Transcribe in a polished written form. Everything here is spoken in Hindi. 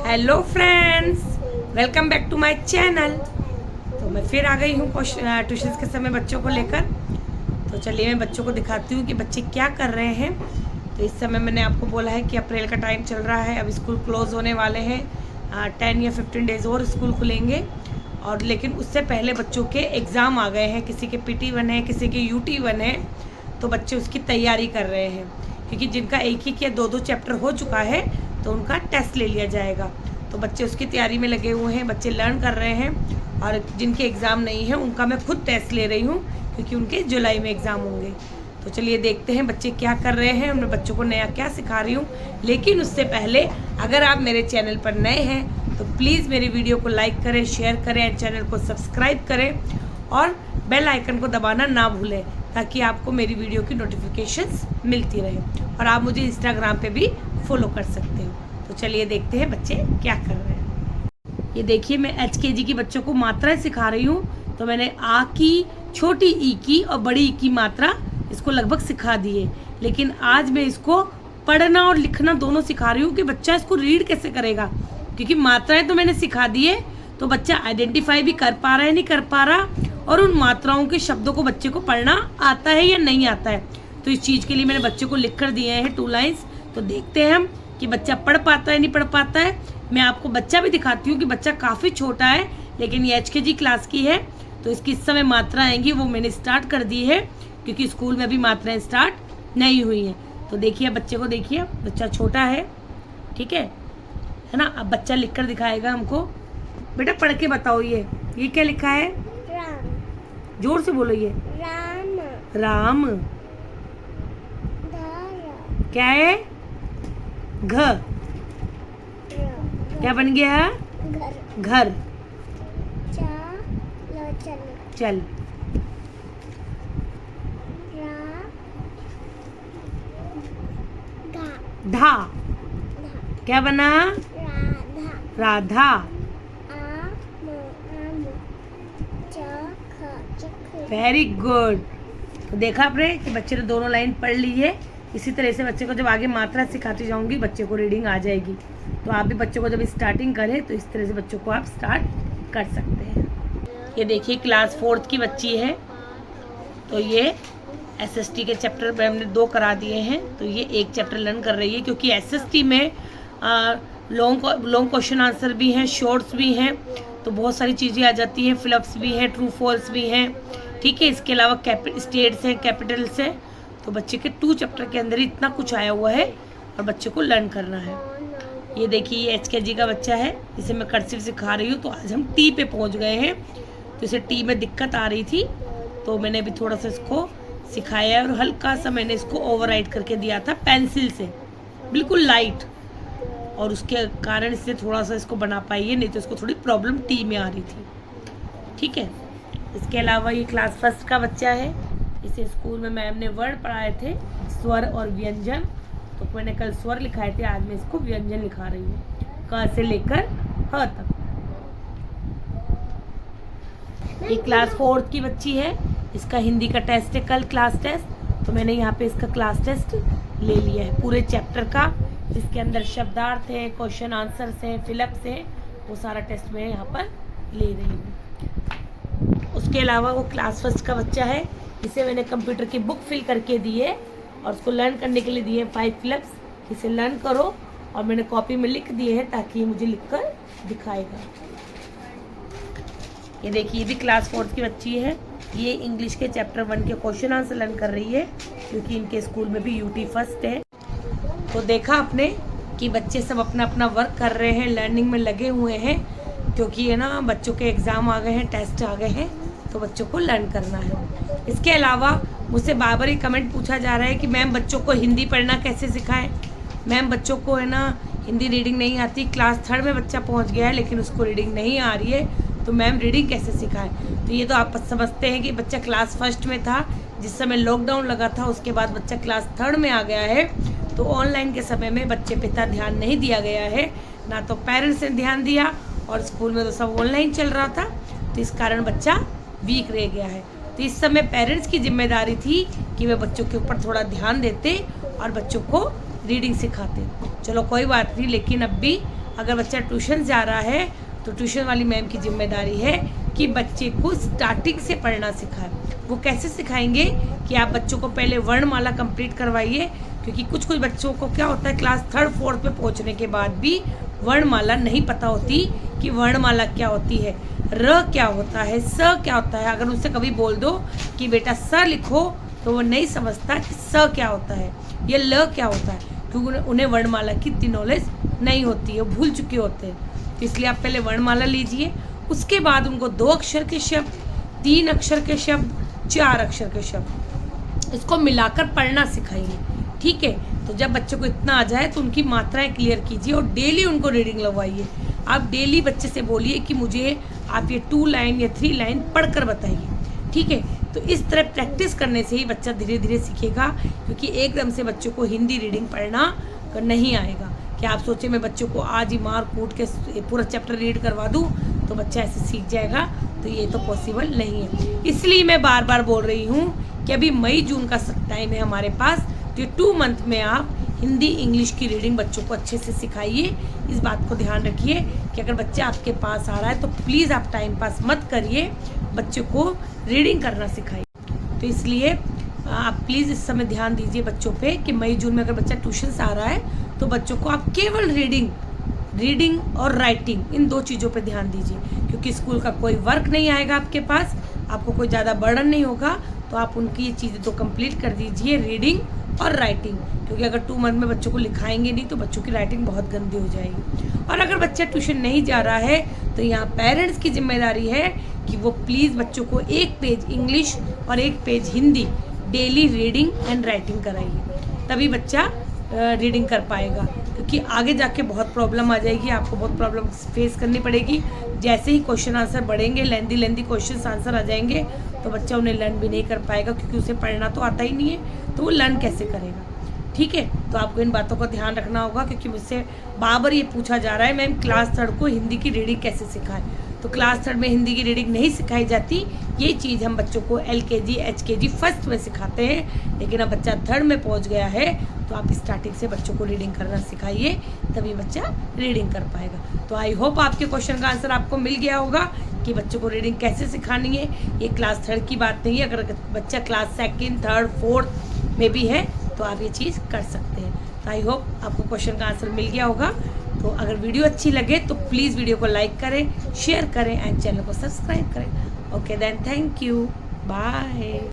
Hello friends, welcome back to my channel. तो मैं फिर आ गई हूँ ट्यूशन के समय बच्चों को लेकर। तो चलिए मैं बच्चों को दिखाती हूँ कि बच्चे क्या कर रहे हैं। तो इस समय मैंने आपको बोला है कि अप्रैल का टाइम चल रहा है, अब स्कूल क्लोज होने वाले हैं। 10 या 15 डेज़ और स्कूल खुलेंगे। और लेकिन उससे पहले बच्चों के एग्ज़ाम आ गए हैं, किसी के PT1 है, किसी के UT1 है। तो बच्चे उसकी तैयारी कर रहे हैं, क्योंकि जिनका एक या दो चैप्टर हो चुका है तो उनका टेस्ट ले लिया जाएगा। तो बच्चे उसकी तैयारी में लगे हुए हैं, बच्चे लर्न कर रहे हैं। और जिनके एग्ज़ाम नहीं है उनका मैं खुद टेस्ट ले रही हूँ, क्योंकि उनके जुलाई में एग्ज़ाम होंगे। तो चलिए देखते हैं बच्चे क्या कर रहे हैं, मैं बच्चों को नया क्या सिखा रही हूँ। लेकिन उससे पहले अगर आप मेरे चैनल पर नए हैं तो प्लीज़ मेरी वीडियो को लाइक करें, शेयर करें, चैनल को सब्सक्राइब करें और बेल आइकन को दबाना ना भूलें, ताकि आपको मेरी वीडियो की नोटिफिकेशंस मिलती रहे। और आप मुझे इंस्टाग्राम पे भी फॉलो कर सकते हो। तो चलिए देखते हैं बच्चे क्या कर रहे हैं। ये देखिए, मैं HKG की बच्चों को मात्राएं सिखा रही हूँ। तो मैंने आ की, छोटी ई की और बड़ी ई की मात्रा इसको लगभग सिखा दी है। लेकिन आज मैं इसको पढ़ना और लिखना दोनों सिखा रही हूँ कि बच्चा इसको रीड कैसे करेगा। क्योंकि मात्राएं तो मैंने सिखा दी है, तो बच्चा आइडेंटिफाई भी कर पा रहा है, नहीं कर पा रहा, और उन मात्राओं के शब्दों को बच्चे को पढ़ना आता है या नहीं आता है। तो इस चीज़ के लिए मैंने बच्चे को लिख कर दिए हैं 2 लाइन्स। तो देखते हैं हम कि बच्चा पढ़ पाता है नहीं पढ़ पाता है। मैं आपको बच्चा भी दिखाती हूँ कि बच्चा काफ़ी छोटा है, लेकिन ये HKG क्लास की है। तो इसकी इस समय मात्रा आएंगी वो मैंने स्टार्ट कर दी है, क्योंकि स्कूल में भी मात्राएं स्टार्ट नहीं हुई हैं। तो देखिए बच्चे को, देखिए बच्चा छोटा है, ठीक है ना। अब बच्चा लिख कर दिखाएगा हमको। बेटा पढ़ के बताओ, ये क्या लिखा है? राम। जोर से बोलो। ये राम। राम। क्या है? घ। क्या बन गया? घर। घर। चल। धा। क्या बना? राधा। Very good. तो देखा आपने कि बच्चे ने दोनों लाइन पढ़ ली है। इसी तरह से बच्चे को जब आगे मात्रा सिखाती जाऊंगी, बच्चे को रीडिंग आ जाएगी। तो आप भी बच्चों को जब स्टार्टिंग करें तो इस तरह से बच्चों को आप स्टार्ट कर सकते हैं। ये देखिए क्लास 4th की बच्ची है। तो ये SST के चैप्टर हमने 2 करा दिए हैं। तो ये एक चैप्टर लर्न कर रही है, क्योंकि SST में लॉन्ग क्वेश्चन आंसर भी हैं, शॉर्ट्स भी हैं। तो बहुत सारी चीज़ें आ जाती हैं, फ्लप्स भी हैं, ट्रू फॉल्स भी हैं, ठीक है। इसके अलावा स्टेट्स हैं, कैपिटल्स हैं। तो बच्चे के 2 चैप्टर के अंदर ही इतना कुछ आया हुआ है और बच्चे को लर्न करना है। ये देखिए ये HKG का बच्चा है, इसे मैं कर्सिव सिखा रही हूँ। तो आज हम T पे पहुँच गए हैं। तो इसे T में दिक्कत आ रही थी, तो मैंने अभी थोड़ा सा इसको सिखाया है। और हल्का सा मैंने इसको ओवरराइट करके दिया था पेंसिल से, बिल्कुल लाइट, और उसके कारण इससे थोड़ा सा इसको बना पाई है, नहीं तो इसको थोड़ी प्रॉब्लम T में आ रही थी, ठीक है। इसके अलावा ये क्लास 1st का बच्चा है। इसे स्कूल में मैम ने वर्ड पढ़ाए थे, स्वर और व्यंजन। तो मैंने कल स्वर लिखाए थे, आज मैं इसको व्यंजन लिखा रही हूँ, क से लेकर ह तक। ये क्लास 4th की बच्ची है। इसका हिंदी का टेस्ट है कल, क्लास टेस्ट। तो मैंने यहाँ पे इसका क्लास टेस्ट ले लिया है पूरे चैप्टर का, जिसके अंदर शब्दार्थ है, क्वेश्चन आंसर्स हैं, फिलअप्स हैं। वो सारा टेस्ट मैं यहाँ पर ले रही हूँ। उसके अलावा वो क्लास 1st का बच्चा है। इसे मैंने कंप्यूटर की बुक फिल करके दी है और उसको लर्न करने के लिए दिए 5 फिलअप्स। इसे लर्न करो, और मैंने कॉपी में लिख दिए हैं ताकि ये मुझे लिख कर दिखाएगा। ये देखिए, ये भी क्लास 4th की बच्ची है। ये इंग्लिश के चैप्टर 1 के क्वेश्चन आंसर लर्न कर रही है, क्योंकि इनके स्कूल में भी UT फर्स्ट है। तो देखा आपने कि बच्चे सब अपना अपना वर्क कर रहे हैं, लर्निंग में लगे हुए हैं, क्योंकि है ना बच्चों के एग्ज़ाम आ गए हैं, टेस्ट आ गए हैं, तो बच्चों को लर्न करना है। इसके अलावा मुझसे बार बार ही कमेंट पूछा जा रहा है कि मैम बच्चों को हिंदी पढ़ना कैसे सिखाएं। मैम बच्चों को है ना हिंदी रीडिंग नहीं आती, क्लास 3rd में बच्चा पहुंच गया है लेकिन उसको रीडिंग नहीं आ रही है, तो मैम रीडिंग कैसे सिखाएं। तो ये तो आप समझते हैं कि बच्चा क्लास 1st में था, जिस समय लॉकडाउन लगा था, उसके बाद बच्चा क्लास 3rd में आ गया है। तो ऑनलाइन के समय में बच्चे पे इतना ध्यान नहीं दिया गया है, ना तो पेरेंट्स ने ध्यान दिया, और स्कूल में तो सब ऑनलाइन चल रहा था। तो इस कारण बच्चा वीक रह गया है। तो इस समय पेरेंट्स की जिम्मेदारी थी कि वे बच्चों के ऊपर थोड़ा ध्यान देते और बच्चों को रीडिंग सिखाते। चलो कोई बात नहीं, लेकिन अब भी अगर बच्चा ट्यूशन जा रहा है तो ट्यूशन वाली मैम की जिम्मेदारी है कि बच्चे को स्टार्टिंग से पढ़ना सिखाए। वो कैसे सिखाएंगे कि आप बच्चों को पहले वर्णमाला कंप्लीट करवाइए, क्योंकि कुछ कुछ बच्चों को क्या होता है क्लास 3rd 4th पे पहुंचने के बाद भी वर्णमाला नहीं पता होती कि वर्णमाला क्या होती है, र क्या होता है, स क्या होता है। अगर उससे कभी बोल दो कि बेटा स लिखो तो वो नहीं समझता कि स क्या होता है या ल क्या होता है, क्योंकि उन्हें वर्णमाला की इतनी नॉलेज नहीं होती है, वो भूल चुके होते हैं। तो इसलिए आप पहले वर्णमाला लीजिए, उसके बाद उनको 2 अक्षर के शब्द, 3 अक्षर के शब्द, 4 अक्षर के शब्द, इसको मिलाकर पढ़ना सिखाइए। ठीक है, तो जब बच्चे को इतना आ जाए तो उनकी मात्राएं क्लियर कीजिए और डेली उनको रीडिंग लगवाइए। आप डेली बच्चे से बोलिए कि मुझे आप ये 2 लाइन या 3 लाइन पढ़कर बताइए। ठीक है, तो इस तरह प्रैक्टिस करने से ही बच्चा धीरे धीरे सीखेगा, क्योंकि एकदम से बच्चों को हिंदी रीडिंग पढ़ना नहीं आएगा। कि आप सोचे मैं बच्चों को आज ही मार कूट के पूरा चैप्टर रीड करवा दूँ तो बच्चा ऐसे सीख जाएगा, तो ये तो पॉसिबल नहीं है। इसलिए मैं बार बार बोल रही हूँ कि अभी मई जून का टाइम है हमारे पास, तो 2 मंथ में आप हिंदी इंग्लिश की रीडिंग बच्चों को अच्छे से सिखाइए। इस बात को ध्यान रखिए कि अगर बच्चा आपके पास आ रहा है तो प्लीज़ आप टाइम पास मत करिए, बच्चों को रीडिंग करना सिखाइए। तो इसलिए आप प्लीज़ इस समय ध्यान दीजिए बच्चों पे कि मई जून में अगर बच्चा ट्यूशन से आ रहा है तो बच्चों को आप केवल रीडिंग और राइटिंग इन 2 चीज़ों पे ध्यान दीजिए, क्योंकि स्कूल का कोई वर्क नहीं आएगा आपके पास, आपको कोई ज़्यादा बर्डन नहीं होगा। तो आप उनकी ये चीज़ें तो कंप्लीट कर दीजिए, रीडिंग और राइटिंग, क्योंकि अगर 2 मंथ में बच्चों को लिखाएंगे नहीं तो बच्चों की राइटिंग बहुत गंदी हो जाएगी। और अगर बच्चा ट्यूशन नहीं जा रहा है तो यहाँ पेरेंट्स की जिम्मेदारी है कि वो प्लीज़ बच्चों को 1 पेज इंग्लिश और 1 page Hindi daily reading and writing कराइए, तभी बच्चा रीडिंग कर पाएगा। क्योंकि आगे जाके बहुत प्रॉब्लम आ जाएगी, आपको बहुत प्रॉब्लम फेस करनी पड़ेगी। जैसे ही क्वेश्चन आंसर बढ़ेंगे, लेंदी क्वेश्चन आंसर आ जाएंगे तो बच्चा उन्हें लर्न भी नहीं कर पाएगा, क्योंकि उसे पढ़ना तो आता ही नहीं है, तो वो लर्न कैसे करेगा। ठीक है, तो आपको इन बातों का ध्यान रखना होगा, क्योंकि मुझसे बार ये पूछा जा रहा है मैम क्लास 3rd को हिंदी की रीडिंग कैसे सिखाएं। तो क्लास 3rd में हिंदी की रीडिंग नहीं सिखाई जाती, ये चीज़ हम बच्चों को LKG HKG फर्स्ट में सिखाते हैं। लेकिन अब बच्चा 3rd में पहुंच गया है तो आप स्टार्टिंग से बच्चों को रीडिंग करना सिखाइए, तभी बच्चा रीडिंग कर पाएगा। तो आई होप आपके क्वेश्चन का आंसर आपको मिल गया होगा कि बच्चों को रीडिंग कैसे सिखानी है। ये क्लास 3rd की बात नहीं है, अगर बच्चा क्लास 2nd 3rd 4th में भी है तो आप ये चीज़ कर सकते हैं। तो आई होप आपको क्वेश्चन का आंसर मिल गया होगा। तो अगर वीडियो अच्छी लगे तो प्लीज़ वीडियो को लाइक करें, शेयर करें एंड चैनल को सब्सक्राइब करें। Okay then, thank you, bye.